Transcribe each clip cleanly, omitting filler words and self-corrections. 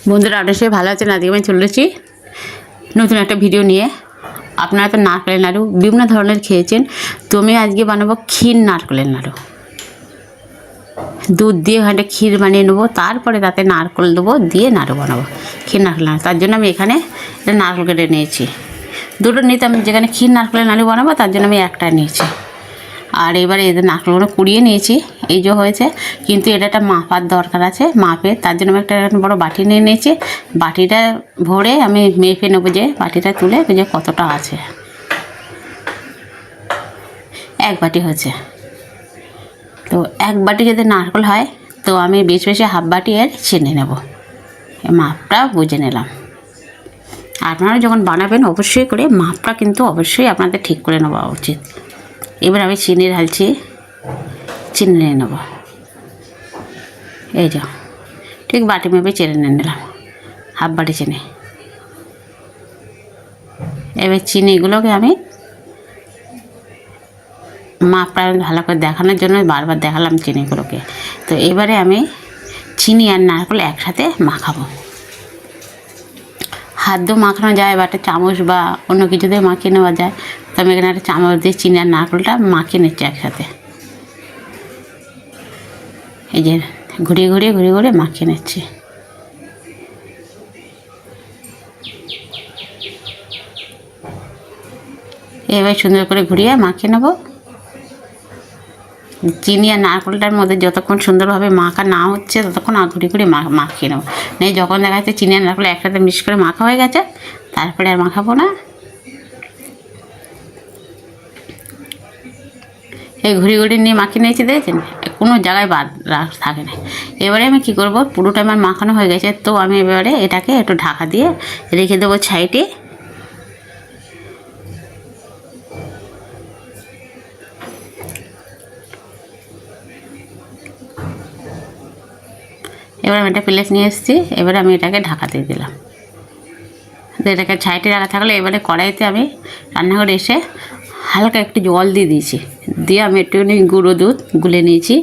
বন্ধুরা অবশ্যই ভালো আছেন। আজকে আমি চলেছি নতুন একটা ভিডিও নিয়ে। আপনারা তো নারকেলের নাড়ু বিভিন্ন ধরনের খেয়েছেন, তো আমি আজকে বানাবো ক্ষীর নারকেলের নাড়ু। দুধ দিয়ে ওখানে ক্ষীর বানিয়ে নেবো, তারপরে তাতে নারকেল দেবো, দিয়ে নাড়ু বানাবো, ক্ষীর নারকেল নাড়ু। তার জন্য আমি এখানে নারকেল কেটে নিয়েছি। দুটো নিতে আমি যেখানে ক্ষীর নারকেলের নাড়ু বানাবো তার জন্য আমি একটা নিয়েছি। আর এবারে এদের নারকেলগুলো কুড়িয়ে নিয়েছি, এই যে হয়েছে। কিন্তু এটা একটা মাপার দরকার আছে, মাপের। তার জন্য আমি একটা বড় বাটি নিয়ে নিয়েছি। বাটিটা ভরে আমি মেপে নেবো, যে বাটিটা তুলে যে কতটা আছে। এক বাটি হয়েছে, তো এক বাটি যদি নারকেল হয় তো আমি বেশি বেশি হাফ বাটি এর চিনি নেব। মাপটা বুঝে নিলাম। আপনারা যখন বানাবেন অবশ্যই করে মাপটা কিন্তু অবশ্যই আপনাদের ঠিক করে নেওয়া উচিত। এবার আমি চিনি ঢালছি, চিনি নিয়ে নেব। এই যা ঠিক বাটি মেপে চিনি নিয়ে নিলাম, হাফ বাটি চিনি। এবার চিনিগুলোকে আমি মাপটা ভালো করে দেখানোর জন্য বারবার দেখালাম চিনিগুলোকে। তো এবারে আমি চিনি আর নারকেল একসাথে মাখাবো। হাত দিয়ে মাখানো যায় বা একটা চামচ বা অন্য কিছু দিয়ে মাখিয়ে নেওয়া যায়। তো আমি এখানে একটা চামচ দিয়ে চিনি আর নারকেলটা মাখিয়ে নিচ্ছি একসাথে। এই যে ঘুরিয়ে ঘুরিয়ে ঘুরিয়ে ঘুরিয়ে মাখিয়ে নিচ্ছি। এবার সুন্দর করে ঘুরিয়ে মাখিয়ে নেব। চিনি আর নারকেলটার মধ্যে যতক্ষণ সুন্দরভাবে মাখা না হচ্ছে ততক্ষণ ঘুরিয়ে ঘুরিয়ে মাখিয়ে নেব। নেই যখন দেখা যাচ্ছে চিনি আর নারকেল একসাথে মিক্স করে মাখা হয়ে গেছে, তারপরে আর মাখাবো না। এই ঘুরিয়ে ঘুরিয়ে নিয়ে মাখিয়ে নিয়েছি, দেখেছেন কোনো জায়গায় বাদ থাকে না। এবারে আমি কী করব, পুরোটা আমার মাখানো হয়ে গেছে, তো আমি এবারে এটাকে একটু ঢাকা দিয়ে রেখে দেবো সাইডে। এবার আমি একটা প্লেট নিয়ে এসেছি, এবারে আমি এটাকে ঢাকা দিয়ে দিলাম। এটাকে সাইডে রাখা থাকলে এবারে কড়াইতে আমি রান্নাঘরে এসে হালকা একটু জল দিয়ে দিয়েছি, দিয়ে আমি একটুখানি গুঁড়ো দুধ গুলে নিয়েছি,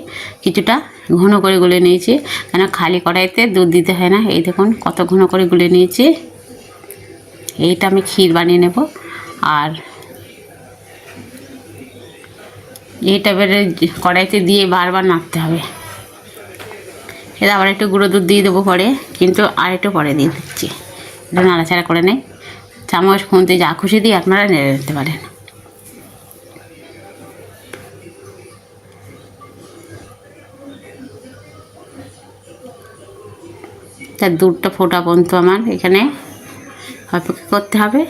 কিছুটা ঘন করে গুলে নিয়েছি, কেন খালি কড়াইতে দুধ দিতে হয় না। এই দেখুন কত ঘন করে গুলে নিয়েছি। এইটা আমি ক্ষীর বানিয়ে নেব। আর এইটা এবারে কড়াইতে দিয়ে বারবার নাড়তে হবে। এটা আবার একটু গুঁড়ো দুধ দিয়ে দেবো পরে, কিন্তু আর একটু পরে দিয়ে দিচ্ছি। এটা নাড়াচাড়া করে নেই, চামচ খুন্তি যা খুশি দিয়ে আপনারা নেড়ে নিতে পারেন। তার দুধটা ফোটা পর্যন্ত আমার এখানে অপেক্ষা করতে হবে।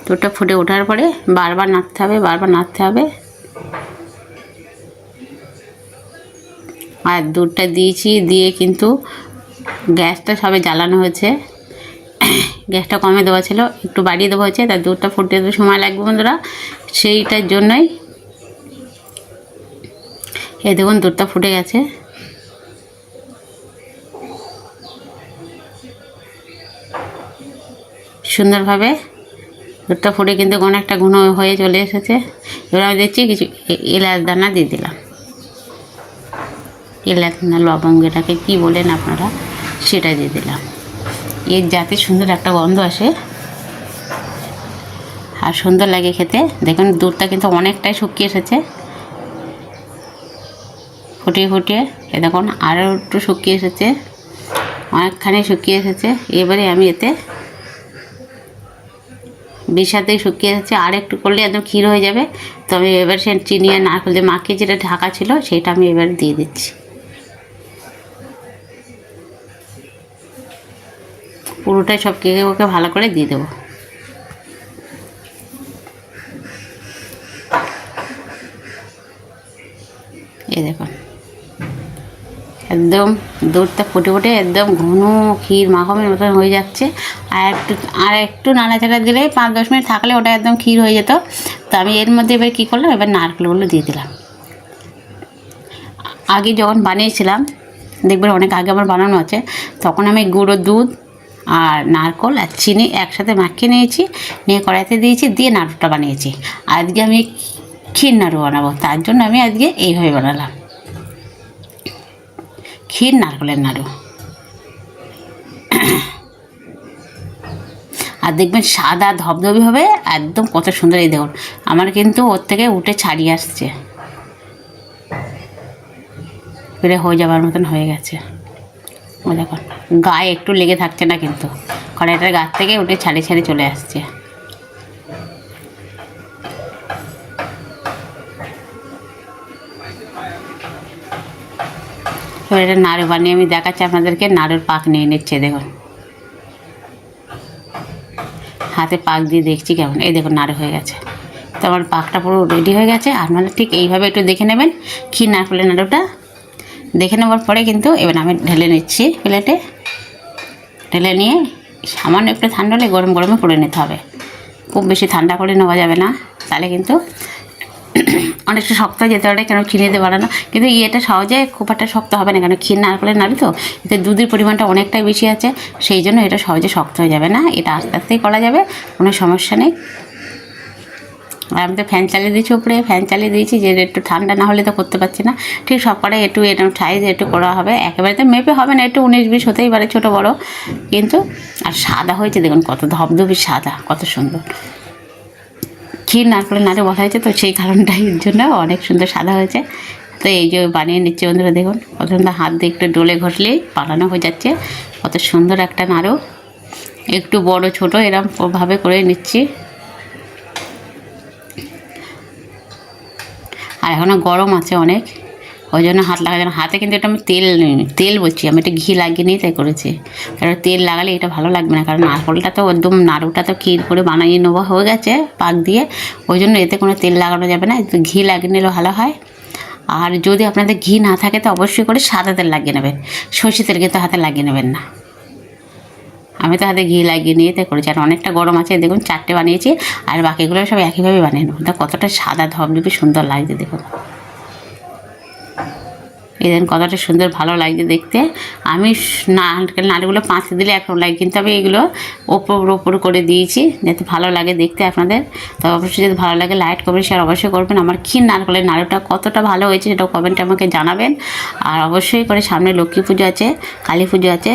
দুধটা ফুটে ওঠার পরে বারবার নাড়তে হবে, বারবার নাড়তে হবে। আর দুধটা দিয়েছি, দিয়ে কিন্তু গ্যাসটা সবে জ্বালানো হয়েছে, গ্যাসটা কমে দেওয়া ছিল, একটু বাড়িয়ে দেওয়া হয়েছে। তার দুধটা ফুটতে সময় লাগবে বন্ধুরা, সেইটার জন্যই। এই দেখুন দুধটা ফুটে গেছে। সুন্দরভাবে দুধটা ফুটে কিন্তু অনেকটা ঘন হয়ে চলে এসেছে। এবার আমি দেখছি কিছু এলাচ দানা দিয়ে দিলাম। এলাচ না লবঙ্গ, এটাকে কী বলেন আপনারা, সেটা দিয়ে দিলাম। এর যাতে সুন্দর একটা গন্ধ আসে আর সুন্দর লাগে খেতে। দেখুন দুধটা কিন্তু অনেকটাই শুকিয়ে এসেছে, ফুটিয়ে ফুটিয়ে। এ দেখুন আরও একটু শুকিয়ে এসেছে, অনেকখানি শুকিয়ে এসেছে। এবারে আমি এতে বিষাতেই শুকিয়ে এসেছে, আর একটু করলে একদম ক্ষীর হয়ে যাবে। তো আমি এবার সে চিনি আর নারকেল যে মাখিয়ে যেটা ঢাকা ছিল সেটা আমি এবার দিয়ে দিচ্ছি। পুরোটাই সব কেকে ওকে ভালো করে দিয়ে দেবো। এই দেখুন একদম দুধটা ফুটে ফুটে একদম ঘন ক্ষীর মাখনের মতন হয়ে যাচ্ছে। আর একটু নাড়াচাড়া দিলে 5-10 মিনিট থাকলে ওটা একদম ক্ষীর হয়ে যেত। তো আমি এর মধ্যে এবার কী করলাম, এবার নারকেলগুলো দিয়ে দিলাম। আগে যখন বানিয়েছিলাম, দেখবেন অনেক আগে আমার বানানো আছে, তখন আমি গুঁড়ো দুধ আর নারকেল আর চিনি একসাথে মাখিয়ে নিয়েছি, নিয়ে কড়াইতে দিয়েছি, দিয়ে নাড়ুটা বানিয়েছি। আজকে আমি ক্ষীর নাড়ু বানাবো, তার জন্য আমি আজকে এইভাবে বানালাম ক্ষীর নারকেলের নাড়ু। আর দেখবেন সাদা ধবধবে হবে একদম, কত সুন্দর। এই দেখুন আমার কিন্তু ওর থেকে উঠে ছাড়িয়ে আসছে, ফিরে হয়ে যাবার মতন হয়ে গেছে। ও দেখুন গায়ে একটু লেগে থাকছে না, কিন্তু কড়াইটার গাছ থেকে উঠে ছাড়িয়ে ছাড়িয়ে চলে আসছে। এবার এটা নাড়ু বানিয়ে আমি দেখাচ্ছি আপনাদেরকে। নাড়ুর পাক নিয়ে নিচ্ছে, দেখুন হাতে পাক দিয়ে দেখছি কেমন। এই দেখুন নাড়ু হয়ে গেছে। তো আমার পাকটা পুরো রেডি হয়ে গেছে। আপনারা ঠিক এইভাবে একটু দেখে নেবেন ক্ষীর নারকেলের নাড়ুটা। দেখে নেওয়ার পরে কিন্তু এবার আমি ঢেলে নিচ্ছি প্লেটে। ঢেলে নিয়ে সামান্য একটু ঠান্ডা হলে গরম গরমে করে নিতে হবে, খুব বেশি ঠান্ডা করে নেওয়া যাবে না, তাহলে কিন্তু অনেকটা শক্ত হয়ে যেতে পারে, কেন চিনি দিয়ে বানানো। কিন্তু ইয়েটা সহজে খুব একটা শক্ত হবে না, কেন ক্ষীর নারকেলের নাড়ু তো, এতে দুধের পরিমাণটা অনেকটাই বেশি আছে, সেই জন্য এটা সহজে শক্ত হয়ে যাবে না। এটা আস্তে আস্তেই করা যাবে, কোনো সমস্যা নেই। আর আমি তো ফ্যান চালিয়ে দিয়েছি উপরে, ফ্যান চালিয়ে দিয়েছি যে একটু ঠান্ডা না হলে তো করতে পারছি না। ঠিক সব কটাই একটু এরকম সাইজে একটু করা হবে, একেবারে তো মেপে হবে না, একটু 19-20 হতেই পারে ছোটো বড়ো। কিন্তু আর সাদা হয়েছে দেখুন, কত ধবধবি সাদা, কত সুন্দর। ক্ষীর নারকেলের নাড়ু বলা হয়েছে তো, সেই কারণটাই জন্য অনেক সুন্দর সাদা হয়েছে। তো এই যে বানিয়ে নিচ্ছে বন্ধুরা, দেখুন কত সুন্দর, হাত দিয়ে একটু ডোলে ঘষলেই বানানো হয়ে যাচ্ছে। কত সুন্দর একটা নাড়ু, একটু বড় ছোট এরকমভাবে করে নিচ্ছি। আর এখনও গরম আছে অনেক, ওই জন্য হাত লাগা যায় না। হাতে কিন্তু এটা আমি তেল বলছি, আমি এটা ঘি লাগিয়ে নিয়ে তাই করেছি। কারণ তেল লাগালে এটা ভালো লাগবে না, কারণ নারকেলটা তো একদম, নাড়ুটা তো ক্ষীর করে বানিয়ে নেওয়া হয়ে গেছে পাক দিয়ে, ওই জন্য এতে কোনো তেল লাগানো যাবে না, একটু ঘি লাগিয়ে নিলেও ভালো হয়। আর যদি আপনাদের ঘি না থাকে তো অবশ্যই করে সাদা তেল লাগিয়ে নেবেন, সর্ষে তেল কিন্তু হাতে লাগিয়ে নেবেন না। আমি তো হাতে ঘি লাগিয়ে নিয়ে তাই করেছি। আর অনেকটা গরম আছে, দেখুন 4টে বানিয়েছি, আর বাকিগুলো সব একইভাবে বানিয়ে নেব। তা কতটা সাদা ধবধবে সুন্দর লাগছে দেখুন। এই দেখুন কতটা সুন্দর ভালো লাগছে দেখতে। আমি নারকেল নাড়ুগুলো 5 দিলে একরকম লাগে, কিন্তু আমি এগুলো ওপর করে দিয়েছি যাতে ভালো লাগে দেখতে আপনাদের। তো অবশ্যই যদি ভালো লাগে লাইক কমেন্ট শেয়ার অবশ্যই করবেন। আমার ক্ষীর নারকেলের নাড়ুটা কতটা ভালো হয়েছে সেটাও কমেন্টে আমাকে জানাবেন। আর অবশ্যই করে সামনে লক্ষ্মী পুজো আছে, কালী পুজো আছে,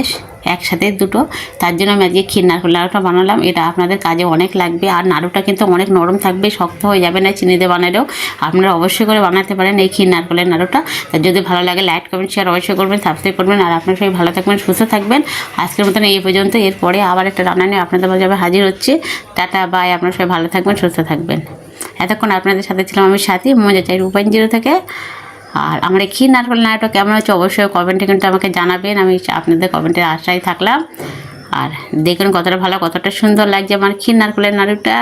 একসাথে দুটো, তার জন্য আমি আজকে ক্ষীর নারকেল নাড়ুটা বানালাম। এটা আপনাদের কাজে অনেক লাগবে। আর নাড়ুটা কিন্তু অনেক নরম থাকবে, শক্ত হয়ে যাবে না চিনি দিয়ে বানালেও। আপনারা অবশ্যই করে বানাতে পারেন এই ক্ষীর নারকেলের নাড়ুটা। তো যদি ভালো লাগে লাইক কমেন্ট শেয়ার অবশ্যই করবেন, সাবস্ক্রাইব করবেন। আর আপনারা সবাই ভালো থাকবেন, সুস্থ থাকবেন। আজকের মতন এই পর্যন্ত, এরপরে আবার একটা রান্না নিয়ে আপনাদের মাঝে আবার হাজির হচ্ছে। টাটা বাই, আপনারা সবাই ভালো থাকবেন, সুস্থ থাকবেন। এতক্ষণ আপনাদের সাথে ছিলাম আমি সাথী, মজা চাই রূপাইন 0 থেকে। আর আমার এই ক্ষীর নারকেল নাড়ুটা কেমন হচ্ছে অবশ্যই কমেন্টে কিন্তু আমাকে জানাবেন, আমি আপনাদের কমেন্টের আশায় থাকলাম। আর দেখুন কতটা ভালো, কতটা সুন্দর লাগছে আমার ক্ষীর নারকেলের নাড়ুটা।